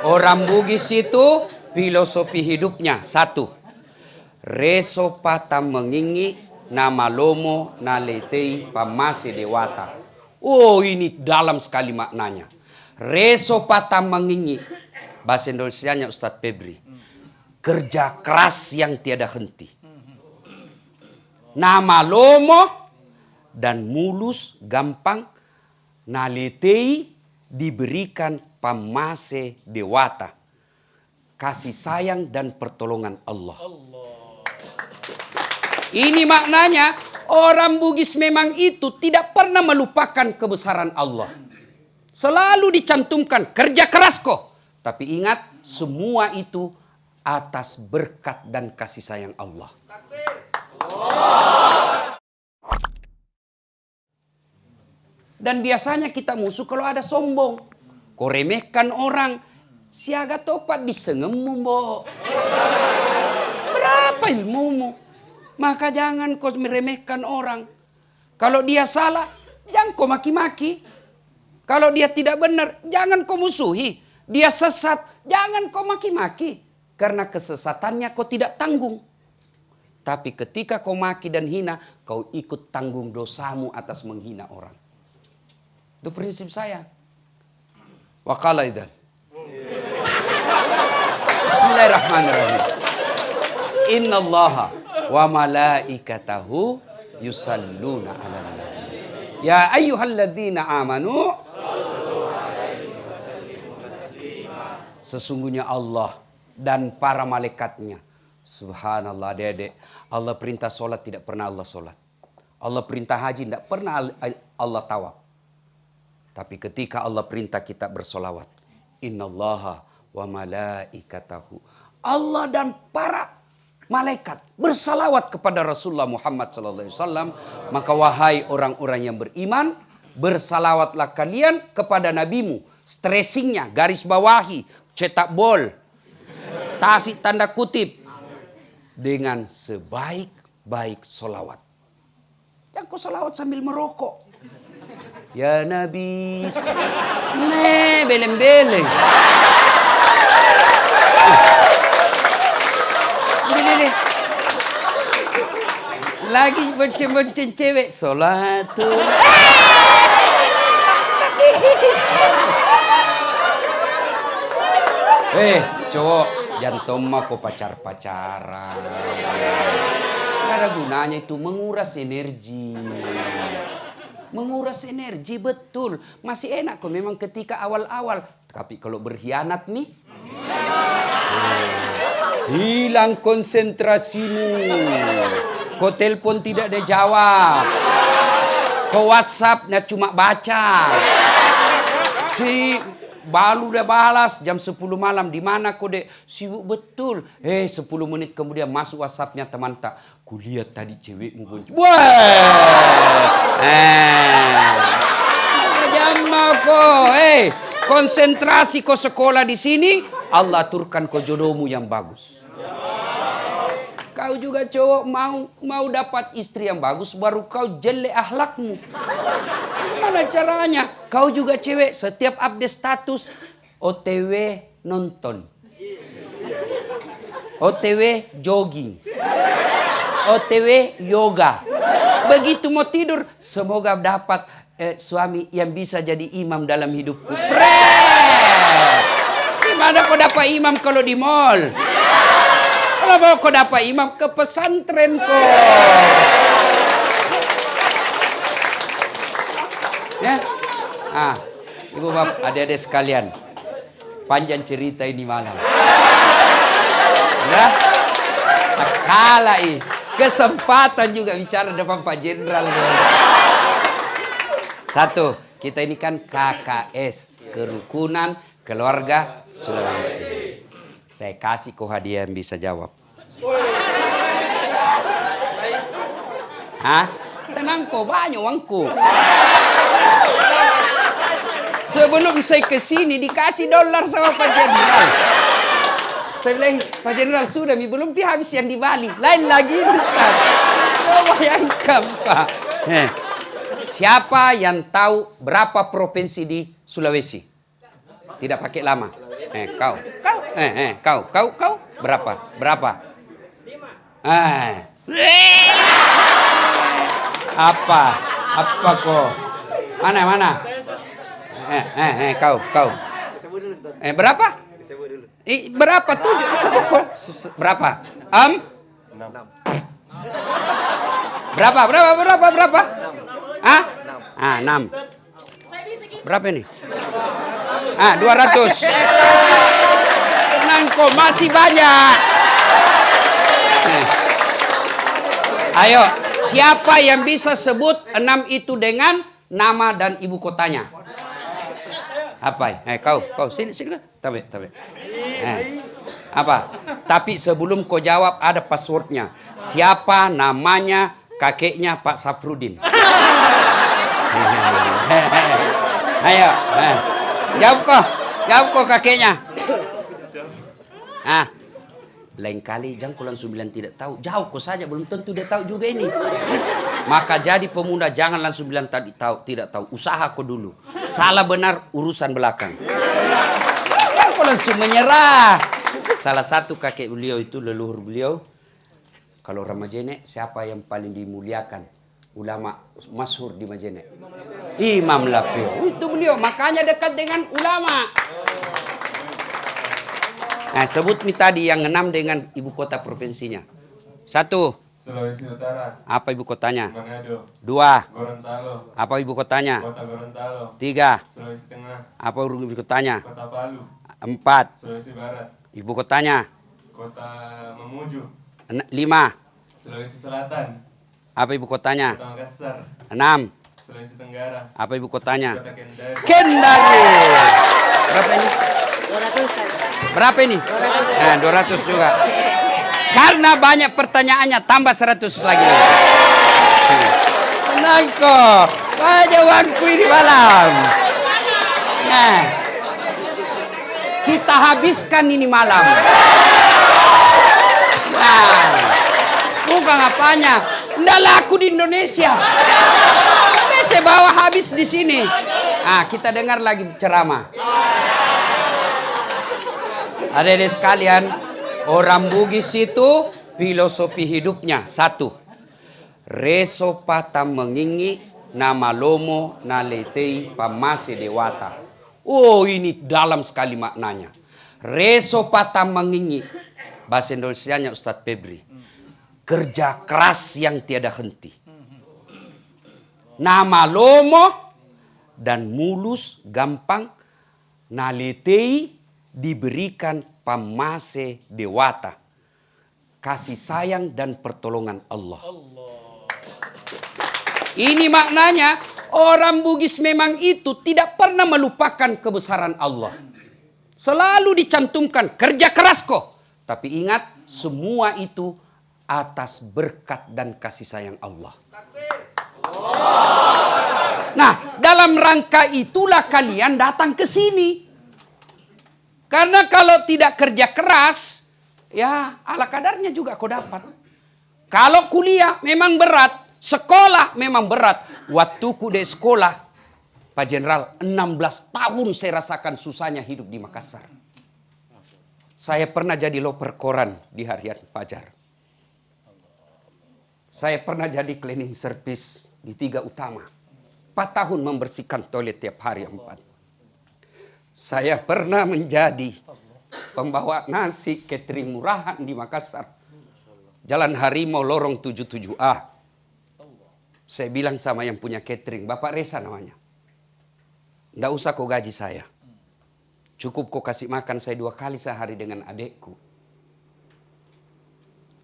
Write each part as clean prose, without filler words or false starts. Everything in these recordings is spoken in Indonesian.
Orang Bugis itu filosofi hidupnya satu. Reso pata mengingi nama lomo naletei pamase dewata. Oh, ini dalam sekali maknanya. Reso pata mengingi. Bahasa Indonesianya Ustadz Febri. Kerja keras yang tiada henti. Nama lomo dan mulus gampang naletei diberikan pamase dewata. Kasih sayang dan pertolongan Allah. Ini maknanya orang Bugis memang itu tidak pernah melupakan kebesaran Allah. Selalu dicantumkan kerja keras kok. Tapi ingat semua itu atas berkat dan kasih sayang Allah. Dan biasanya kita musuh kalau ada sombong. Kau remehkan orang. Siaga topat disengemu, Bo. Berapa ilmumu? Maka jangan kau meremehkan orang. Kalau dia salah, jangan kau maki-maki. Kalau dia tidak benar, jangan kau musuhi. Dia sesat, jangan kau maki-maki. Karena kesesatannya kau tidak tanggung. Tapi ketika kau maki dan hina, kau ikut tanggung dosamu atas menghina orang. Itu prinsip saya. Waqala idzan. Bismillahirrahmanirrahim. Innallaha wa malaikatahu yusalluna 'alan nabi. Ya ayyuhalladzina amanu. Sesungguhnya Allah dan para malaikatnya. Subhanallah, adik-adik. Allah perintah sholat tidak pernah Allah sholat. Allah perintah haji tidak pernah Allah tawaf. Tapi ketika Allah perintah kita bersolawat. Innallaha wa malaikatahu. Allah dan para malaikat bersalawat kepada Rasulullah Muhammad SAW. Maka wahai orang-orang yang beriman. Bersalawatlah kalian kepada nabimu. Stressingnya, garis bawahi, cetak bol. Tasik tanda kutip. Dengan sebaik-baik solawat. Jangan kau solawat sambil merokok. Ya Nabi. Beleng-beleng. Ini. Lagi bonceng-bonceng cewek. Solatu. Cowok. Jangan mah kau pacar-pacaran. Gak ada gunanya itu, menguras energi. Menguras energi betul. Masih enak kok memang ketika awal-awal. Tapi kalau berkhianat nih. Hilang konsentrasimu. Kau telepon tidak ada jawab. Kau WhatsAppnya cuma baca. Baru udah balas jam 10 malam. Di mana kau dek? Sibuk betul. 10 menit kemudian masuk WhatsAppnya teman tak. Kulihat tadi cewekmu bonceng. Jamah kau. Konsentrasi kau sekolah di sini. Allah aturkan kau jodohmu yang bagus. Kau juga cowok mau dapat istri yang bagus baru kau jelek akhlakmu. Gimana caranya? Kau juga cewek setiap update status OTW nonton. OTW jogging. OTW yoga. Begitu mau tidur semoga dapat suami yang bisa jadi imam dalam hidupku. Gimana kau dapat imam kalau di mall? Kalau kau dapat imam ke pesantren kau. Ya. Ibu bapak, adik-adik sekalian. Panjang cerita ini malam. Ya. Tak kalah kesempatan juga bicara depan Pak Jenderal. Satu, kita ini kan KKS, Kerukunan Keluarga Sulawesi. Saya kasih kau hadiah yang bisa jawab. Tenang kau, banyak uangku. Sebelum saya ke sini dikasih dolar sama Pak Jenderal. Saya bilang, Pak Jenderal sudah, belum habis yang di Bali. Lain lagi Ustaz. Coba bayangkan Pak. Siapa yang tahu berapa provinsi di Sulawesi? Tidak pakai lama. Kau. Berapa? 5. Apa kok? Mana? Kau. Berapa? Berapa? 7. Sebut kok. Berapa? 6. Berapa? 6. Berapa ini? 200. Tenang kok, masih banyak. Ayo, siapa yang bisa sebut 6 itu dengan nama dan ibu kotanya? Apa? Kau sini. Tabe. Apa? Tapi sebelum kau jawab ada passwordnya. Siapa namanya kakeknya Pak Safrudin? Ayo. Jawab kau kakeknya. Lain kali jangan kau langsung bilang tidak tahu. Jauh kau saja, belum tentu dia tahu juga ini. Maka jadi pemuda jangan langsung bilang tidak tahu. Usaha kau dulu. Salah benar urusan belakang. Jangan kau langsung menyerah. Salah satu kakek beliau itu, leluhur beliau, kalau orang Majene siapa yang paling dimuliakan? Ulama masyhur di Majene. Imam Lapio. Itu beliau, makanya dekat dengan ulama. Nah, sebut mi tadi yang 6 dengan ibu kota provinsinya. 1. Sulawesi Utara. Apa ibu kotanya? Manado. 2. Gorontalo. Apa ibu kotanya? Kota Gorontalo. 3. Sulawesi Tengah. Apa ibu kotanya? Kota Palu. 4. Sulawesi Barat. Ibu kotanya? Kota Mamuju. 5. Sulawesi Selatan. Apa ibu kotanya? Kota Makassar. 6. Sulawesi Tenggara. Apa ibu kotanya? Kota Kendari. Kendari. Berapa ini? Berapa ini? 200 juga. Karena banyak pertanyaannya, tambah 100 lagi. Tenang kok. Jawabanku ini malam. Nah, kita habiskan ini malam. Nah, bukan apanya. Nggak laku di Indonesia. Saya bawa habis di sini. Kita dengar lagi ceramah. Adik-adik sekalian, orang Bugis itu filosofi hidupnya 1. Reso pata mengingi nama lomo naletei pamase dewata. Oh, ini dalam sekali maknanya. Reso pata mengingi. Bahasa Indonesianya Ustadz Febri. Kerja keras yang tiada henti. Nama lomo dan mulus gampang naletei diberikan pamase dewata. Kasih sayang dan pertolongan Allah. Ini maknanya orang Bugis memang itu tidak pernah melupakan kebesaran Allah. Selalu dicantumkan kerja keras kok. Tapi ingat semua itu atas berkat dan kasih sayang Allah. Nah, dalam rangka itulah kalian datang ke sini. Karena kalau tidak kerja keras, ya ala kadarnya juga kau dapat. Kalau kuliah memang berat, sekolah memang berat. Waktuku di sekolah, Pak Jenderal, 16 tahun saya rasakan susahnya hidup di Makassar. Saya pernah jadi loper koran di harian Fajar. Saya pernah jadi cleaning service di 3 Utama. 4 tahun membersihkan toilet tiap hari 4. Saya pernah menjadi pembawa nasi catering murahan di Makassar. Jalan Harimau Lorong 77A. Saya bilang sama yang punya catering, Bapak Reza namanya. Nggak usah kau gaji saya. Cukup kau kasih makan saya 2 kali sehari dengan adekku.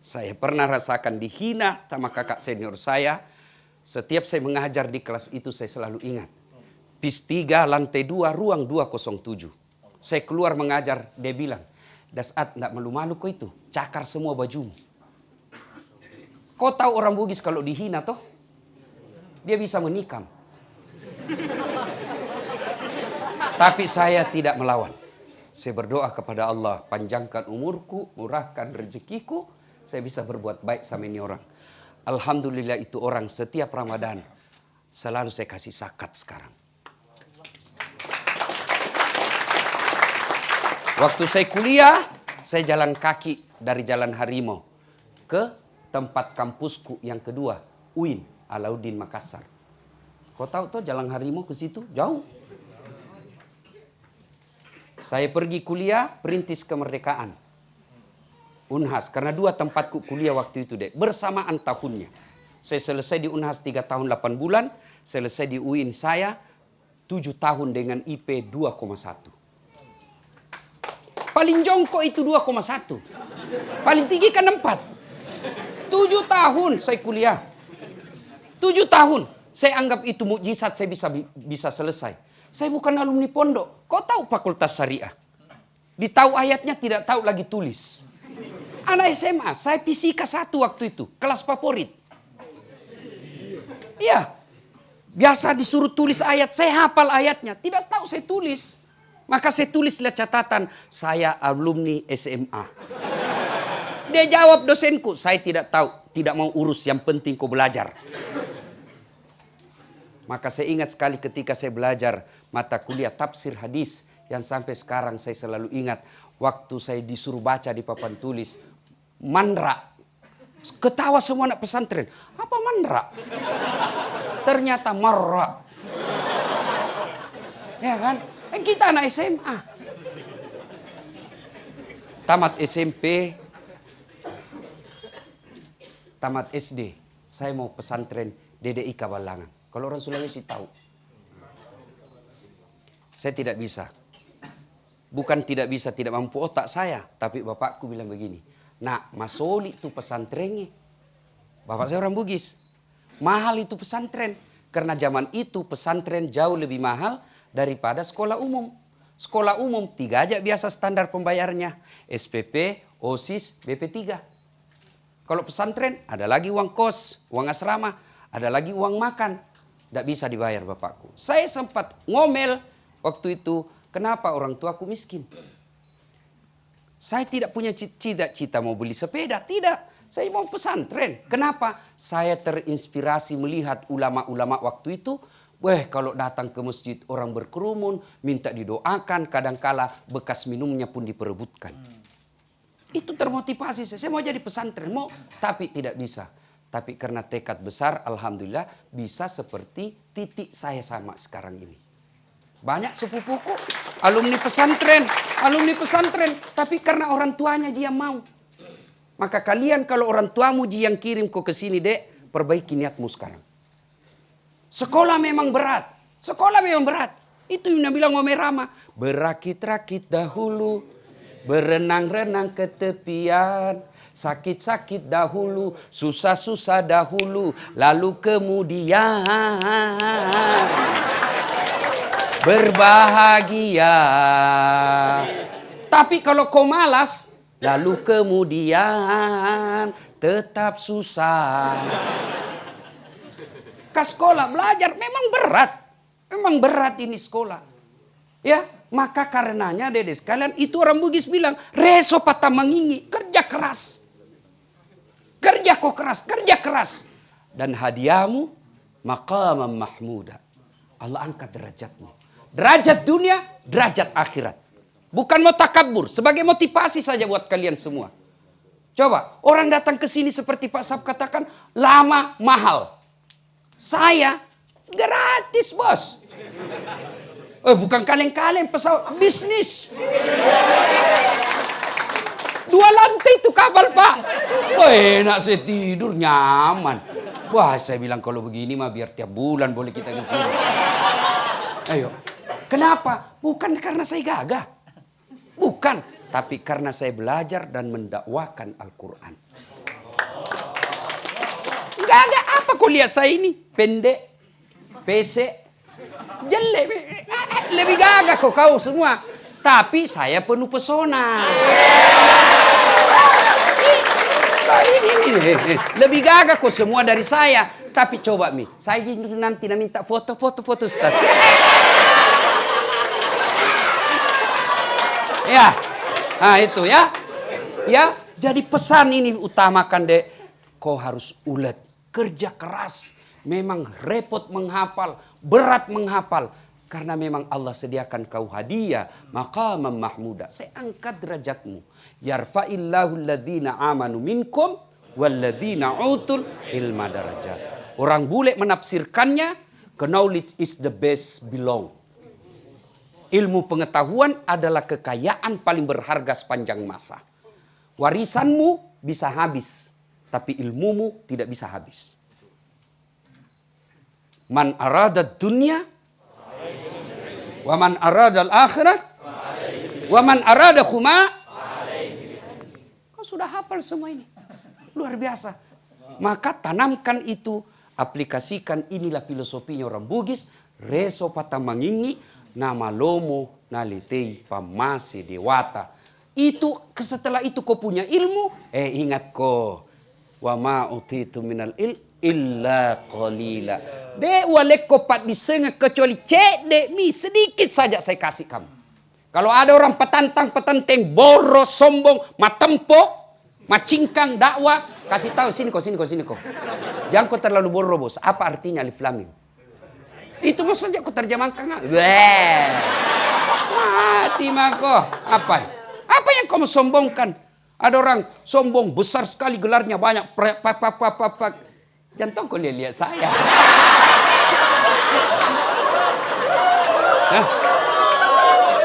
Saya pernah rasakan dihina sama kakak senior saya. Setiap saya mengajar di kelas itu saya selalu ingat. PIS 3, lantai 2, ruang 207. Saya keluar mengajar, dia bilang, Dasat, enggak malu-malu kok itu, cakar semua bajumu. Kau tahu orang Bugis kalau dihina toh, dia bisa menikam. Tapi saya tidak melawan. Saya berdoa kepada Allah, panjangkan umurku, murahkan rezekiku, saya bisa berbuat baik sama ini orang. Alhamdulillah itu orang setiap Ramadan, selalu saya kasih zakat sekarang. Waktu saya kuliah, saya jalan kaki dari Jalan Harimau ke tempat kampusku yang kedua, UIN, Alauddin Makassar. Kau tahu tuh Jalan Harimau ke situ jauh. Saya pergi kuliah Perintis Kemerdekaan, Unhas, karena 2 tempatku kuliah waktu itu dek, bersamaan tahunnya. Saya selesai di Unhas 3 tahun 8 bulan, selesai di UIN saya 7 tahun dengan IP 2,1. Paling jongkok itu 2,1. Paling tinggi kan 4. 7 tahun saya kuliah. 7 tahun. Saya anggap itu mukjizat saya bisa selesai. Saya bukan alumni pondok. Kau tahu Fakultas Syariah? Ditahu ayatnya tidak tahu lagi tulis. Anak SMA, saya fisika 1 waktu itu. Kelas favorit. Iya. Biasa disuruh tulis ayat, saya hafal ayatnya. Tidak tahu saya tulis. Maka saya tulislah catatan, saya alumni SMA. Dia jawab dosenku, saya tidak tahu, tidak mau urus, yang penting kau belajar. Maka saya ingat sekali ketika saya belajar mata kuliah tafsir hadis yang sampai sekarang saya selalu ingat. Waktu saya disuruh baca di papan tulis, manra. Ketawa semua anak pesantren. Apa manra? Ternyata marra. Ya kan? Kita anak SMA. Tamat SMP. Tamat SD. Saya mau pesantren DDI Kabalangan. Kalau orang Sulawesi tahu. Saya tidak bisa. Bukan tidak bisa, tidak mampu otak saya. Tapi bapakku bilang begini. Nak, masoli itu pesantrennya. Bapak saya orang Bugis. Mahal itu pesantren. Karena zaman itu pesantren jauh lebih mahal daripada sekolah umum. Sekolah umum 3 aja biasa standar pembayarnya. SPP, OSIS, BP3. Kalau pesantren ada lagi uang kos, uang asrama, ada lagi uang makan. Tidak bisa dibayar bapakku. Saya sempat ngomel waktu itu, kenapa orang tuaku miskin? Saya tidak punya cita-cita mau beli sepeda, tidak. Saya mau pesantren. Kenapa? Saya terinspirasi melihat ulama-ulama waktu itu. Kalau datang ke masjid orang berkerumun, minta didoakan, kadangkala bekas minumnya pun diperebutkan. Itu termotivasi saya mau jadi pesantren, tapi tidak bisa. Tapi karena tekad besar, alhamdulillah bisa seperti titik saya sama sekarang ini. Banyak sepupuku, alumni pesantren. Tapi karena orang tuanya dia mau. Maka kalian kalau orang tuamu dia yang kirim kau ke sini dek, perbaiki niatmu sekarang. Sekolah memang berat. Itu yang bilang Ome Rama. Berakit-rakit dahulu, berenang-renang ke tepian. Sakit-sakit dahulu, susah-susah dahulu, lalu kemudian berbahagia. Tapi kalau kau malas, lalu kemudian tetap susah. Ke sekolah belajar memang berat ini sekolah. Ya, maka karenanya dedek sekalian itu orang Bugis bilang, reso patah mengingi, kerja keras. Kerja keras. Dan hadiahmu maqaman mahmuda. Allah angkat derajatmu. Derajat dunia, derajat akhirat. Bukan mau takabur, sebagai motivasi saja buat kalian semua. Coba, orang datang ke sini seperti Pak Sab katakan, lama, mahal. Saya gratis, bos. Bukan kaleng-kaleng pesawat, bisnis. 2 lantai itu kapal, Pak. Enak saya tidur, nyaman. Wah, saya bilang kalau begini mah biar tiap bulan boleh kita ke sini. Ayo. Kenapa? Bukan karena saya gagah. Bukan. Tapi karena saya belajar dan mendakwakan Al-Quran. Gagah apa kau lihat saya ini? Pendek. pesek. Jelek. Lebih gagah kau semua. Tapi saya penuh pesona. Lebih gagah kok semua dari saya. Tapi coba Mi, saya nanti minta foto Ustaz. Ya, nah itu ya. Ya, jadi pesan ini utamakan dek. Kau harus ulet, kerja keras. Memang repot menghafal, berat menghafal. Karena memang Allah sediakan kau hadiah, maqaman mahmuda. Saya angkat derajatmu. Yarfa'illahu alladhina amanu minkum walladhina utul ilma darajat. Orang bule menafsirkannya, knowledge is the best belong. Ilmu pengetahuan adalah kekayaan paling berharga sepanjang masa. Warisanmu bisa habis, tapi ilmumu tidak bisa habis. Man arada dunya wa man arada al-akhirat wa man arada khuma. Kau sudah hafal semua ini. Luar biasa. Maka tanamkan itu, aplikasikan. Inilah filosofinya orang Bugis. Reso patamangingi nama lomo nalitei pamase dewata. Itu setelah itu kau punya ilmu, ingat kau, wa ma utitu minal illa qalila. De walek kau pat disengah kecuali cek de mi sedikit saja saya kasih kamu. Kalau ada orang petantang-petenteng, boros, sombong, matempok, macingkang, dakwah, kasih tahu sini kau. Jangan kau terlalu boros. Apa artinya alif lam mim? Itu maksudnya kau terjemahkan. Mati mako. Apa yang kamu sombongkan? Ada orang sombong besar sekali gelarnya banyak. Jangan kau lihat saya. Nah,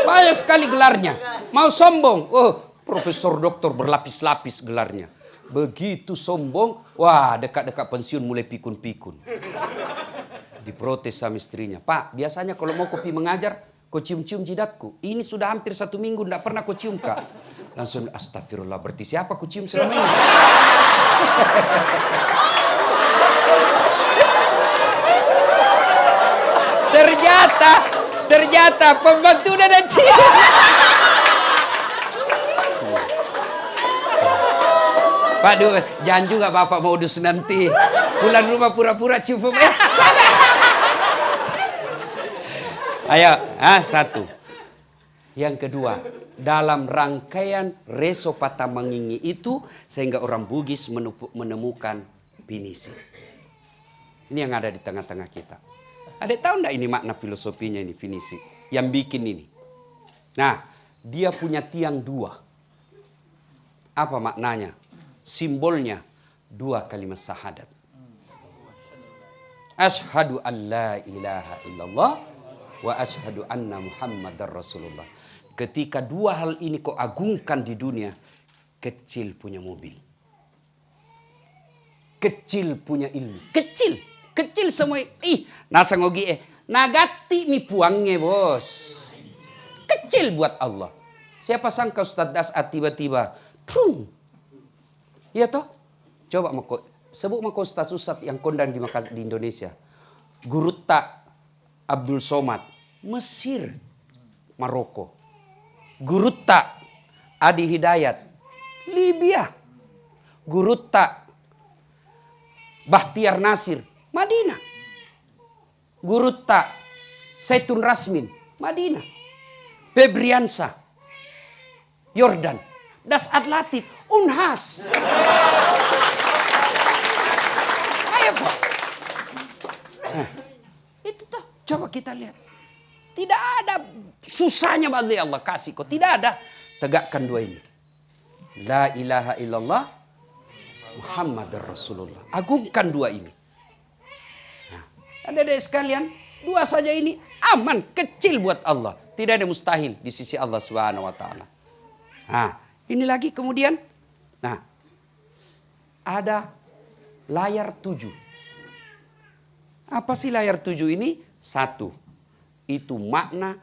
banyak sekali gelarnya. Mau sombong. Oh, profesor doktor berlapis-lapis gelarnya. Begitu sombong. Wah, dekat-dekat pensiun mulai pikun-pikun. Diprotes sama istrinya. Pak, biasanya kalau mau kopi mengajar, kau cium-cium jidatku. Ini sudah hampir 1 minggu, tidak pernah kau cium, Kak. Langsung, astagfirullah, berarti siapa kau cium selama ini? Ternyata pembantu udah ada cium. Pak, jangan juga Bapak modus nanti. Pulang rumah pura-pura cium pembantu. Ayo, 1. Yang kedua, dalam rangkaian reso patamangingi itu, sehingga orang Bugis menemukan pinisi. Ini yang ada di tengah-tengah kita. Ada tahu enggak ini makna filosofinya ini, finisi? Yang bikin ini. Nah, dia punya tiang 2. Apa maknanya? Simbolnya 2 kalimat syahadat. Asyhadu an la ilaha illallah wa asyhadu anna Muhammadar Rasulullah. Ketika 2 hal ini kau agungkan di dunia, kecil punya mobil. Kecil punya ilmu. Kecil semua. Nasa ngogi nagati mi puangnya bos. Kecil buat Allah. Siapa sangka Ustaz Das'at tiba-tiba. Iya toh? Coba sebut mako Ustaz yang kondang di Indonesia. Gurutta Abdul Somad, Mesir, Maroko. Gurutta Adi Hidayat, Libya. Gurutta Bahtiar Nasir, Madinah. Gurutta Zaitun Rasmin, Madinah. Febriansa, Yordan. Das'at Latif, Unhas. Ayo Pak. Nah, itu tuh, coba kita lihat. Tidak ada susahnya bagi Allah kasih kok. Tidak ada. Tegakkan 2 ini. La ilaha illallah Muhammadar Rasulullah. Agungkan 2 ini. Nah, adik-adik sekalian, 2 saja ini aman, kecil buat Allah. Tidak ada mustahil di sisi Allah Subhanahu wa taala. Nah, ini lagi kemudian. Nah, ada layar 7. Apa sih layar 7 ini? 1. Itu makna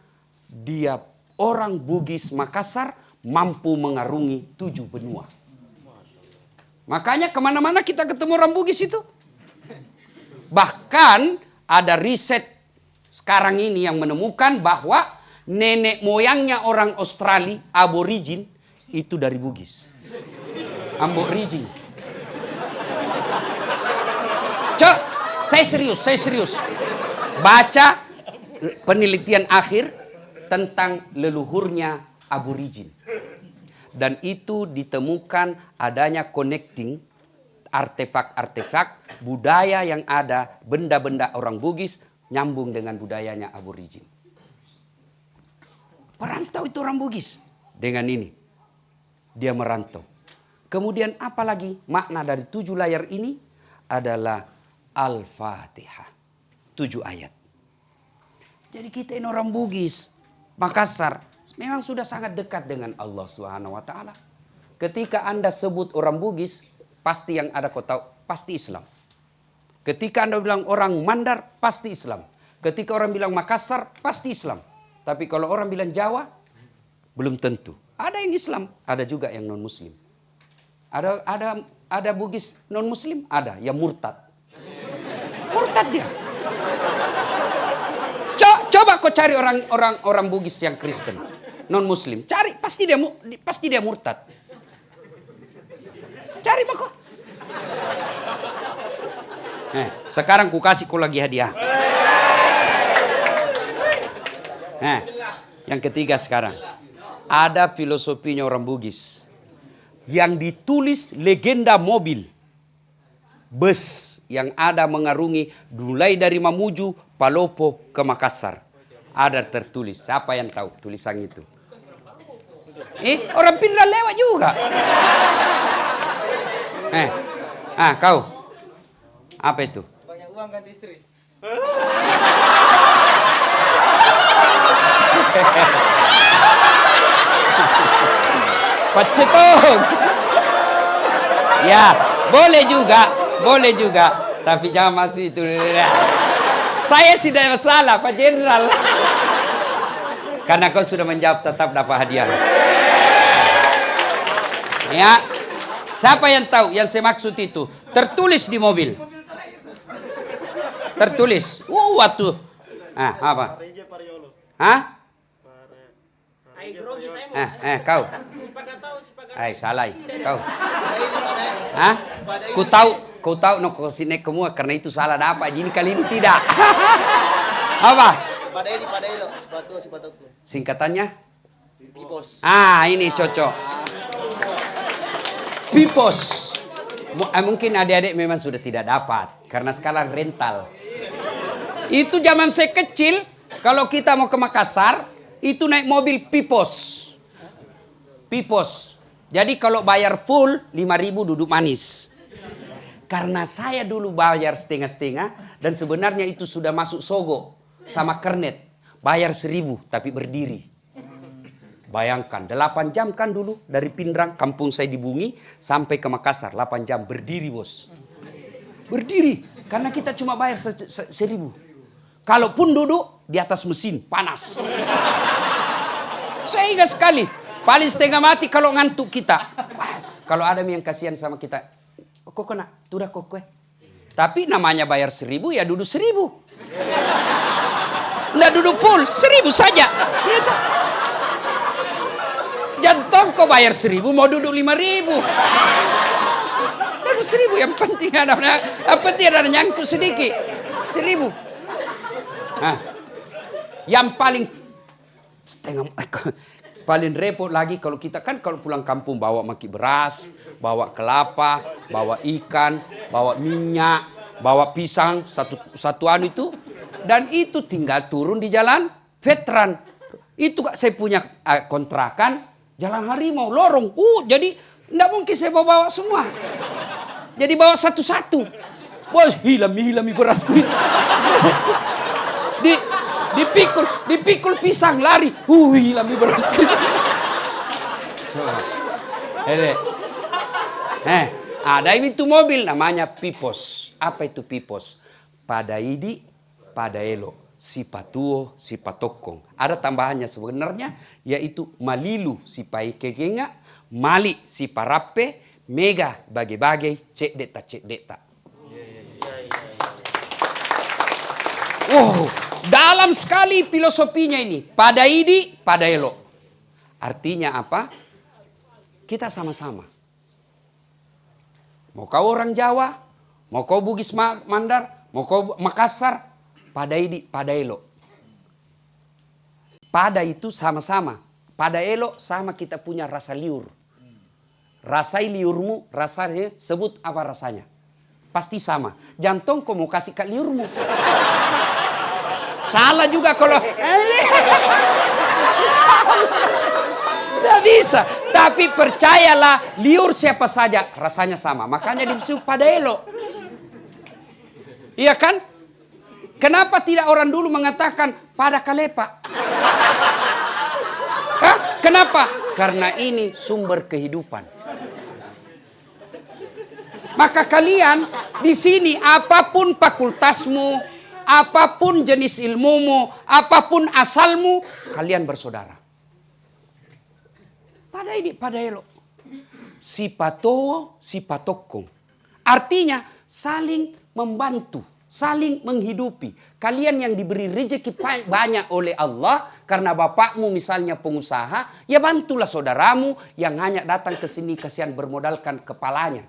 dia orang Bugis Makassar mampu mengarungi 7 benua. Makanya kemana-mana kita ketemu orang Bugis itu. Bahkan ada riset sekarang ini yang menemukan bahwa nenek moyangnya orang Australia, aborigin, itu dari Bugis. Aborigin. Saya serius. Baca penelitian akhir tentang leluhurnya aborigin. Dan itu ditemukan adanya connecting artefak-artefak budaya yang ada, benda-benda orang Bugis nyambung dengan budayanya aborigin. Perantau itu orang Bugis. Dengan ini. Dia merantau. Kemudian apalagi makna dari 7 layar ini adalah Al-Fatihah. 7 ayat. Jadi kita ini orang Bugis. Makassar. Memang sudah sangat dekat dengan Allah Subhanahu wa Ta'ala. Ketika Anda sebut orang Bugis. Pasti yang ada kau tahu. Pasti Islam. Ketika Anda bilang orang Mandar. Pasti Islam. Ketika orang bilang Makassar. Pasti Islam. Tapi kalau orang bilang Jawa. Belum tentu. Ada yang Islam. Ada juga yang non Muslim. Ada Bugis non Muslim. Ada yang murtad. Murtad dia. Coba kau cari orang Bugis yang Kristen. Non Muslim. Cari. Pasti dia murtad. Cari bako. Sekarang ku kasih kau lagi hadiah. Yang ketiga sekarang. Ada filosofinya orang Bugis. Yang ditulis legenda mobil. Bus yang ada mengarungi mulai dari Mamuju, Palopo ke Makassar. Ada tertulis. Siapa yang tahu tulisan itu? Orang Pindra lewat juga. Kau. Apa itu? Banyak uang ganti istri. Pacetong. Ya, boleh juga. Tapi jangan masuk itu. Saya tidak masalah, Pak Jenderal. Karena kau sudah menjawab tetap dapat hadiah. Ya. Siapa yang tahu yang saya maksud itu? Tertulis di mobil. Tertulis. Waktu. Apa? Hah? Kau. Salah. Kau. Hah? Kau tahu no kau sini kamu karena itu salah dapat. Jadi kali ini tidak. Apa? Padailo, sepatuku. Singkatannya? Pipos. Ini cocok. Pipos. Mungkin adik-adik memang sudah tidak dapat karena sekarang rental. Itu zaman saya kecil, kalau kita mau ke Makassar, itu naik mobil Pipos. Pipos. Jadi kalau bayar full 5.000 duduk manis. Karena saya dulu bayar setengah-setengah dan sebenarnya itu sudah masuk Sogo sama Kernet. Bayar 1.000 tapi berdiri. Bayangkan 8 jam kan dulu dari Pindrang, kampung saya di Bungi sampai ke Makassar 8 jam berdiri bos. Berdiri karena kita cuma bayar 1.000. Kalaupun duduk di atas mesin panas. Saya ingat sekali. Paling setengah mati kalau ngantuk kita. Kalau ada yang kasihan sama kita. Kok kena? Tudah kok kue. Tapi namanya bayar 1.000 ya duduk 1.000. Nggak duduk full 1.000 saja. Gitu. Jantung kok bayar 1.000 mau duduk 5.000. Duduk 1.000 yang penting ada nyangkut sedikit. 1.000. Yang paling repot lagi kalau kita kan kalau pulang kampung bawa maki beras, bawa kelapa, bawa ikan, bawa minyak, bawa pisang satu anu itu dan itu tinggal turun di jalan veteran. Itu saya punya kontrakan Jalan Harimau, lorong. Jadi enggak mungkin saya bawa semua. Jadi bawa satu-satu. Bos, hilami berasku. Dipikul pisang, lari. Hilami berasku. Ada itu mobil namanya Pipos. Apa itu Pipos? Padaidi, Padaelo. Si patuo, si patokong. Ada tambahannya sebenarnya, yaitu malilu si paikegenga, mali si parape, mega bagai-bagai, cek deta. Dalam sekali filosofinya ini. Padaidi, padaelo. Artinya apa? Kita sama-sama. Mau kau orang Jawa, mau kau Bugis Mandar, mau kau Makassar, Padaidi, Padaelo. Pada itu sama-sama. Padaelo sama kita punya rasa liur. Rasai liurmu, rasanya sebut apa rasanya. Pasti sama. Jantung kau mau kasih ke liurmu. Salah juga kalau... Tidak bisa. Tapi percayalah, liur siapa saja rasanya sama. Makanya disebut padelo. Iya kan? Kenapa tidak orang dulu mengatakan pada kalepa? Hah? Kenapa? Karena ini sumber kehidupan. Maka kalian di sini apapun fakultasmu, apapun jenis ilmumu, apapun asalmu, kalian bersaudara. Pada ini, pada elo. Si patowo, si patokong. Artinya saling membantu, saling menghidupi. Kalian yang diberi rezeki banyak oleh Allah, karena bapakmu misalnya pengusaha, ya bantulah saudaramu yang hanya datang ke sini kasihan bermodalkan kepalanya.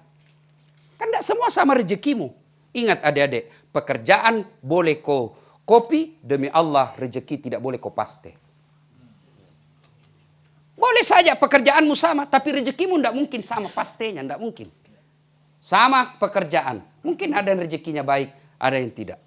Kan tidak semua sama rezekimu. Ingat adik-adik, pekerjaan boleh kau kopi, demi Allah rezeki tidak boleh kau paste. Boleh saja pekerjaanmu sama, tapi rezekimu tidak mungkin sama pastenya, tidak mungkin. Sama pekerjaan, mungkin ada yang rezekinya baik, ada yang tidak.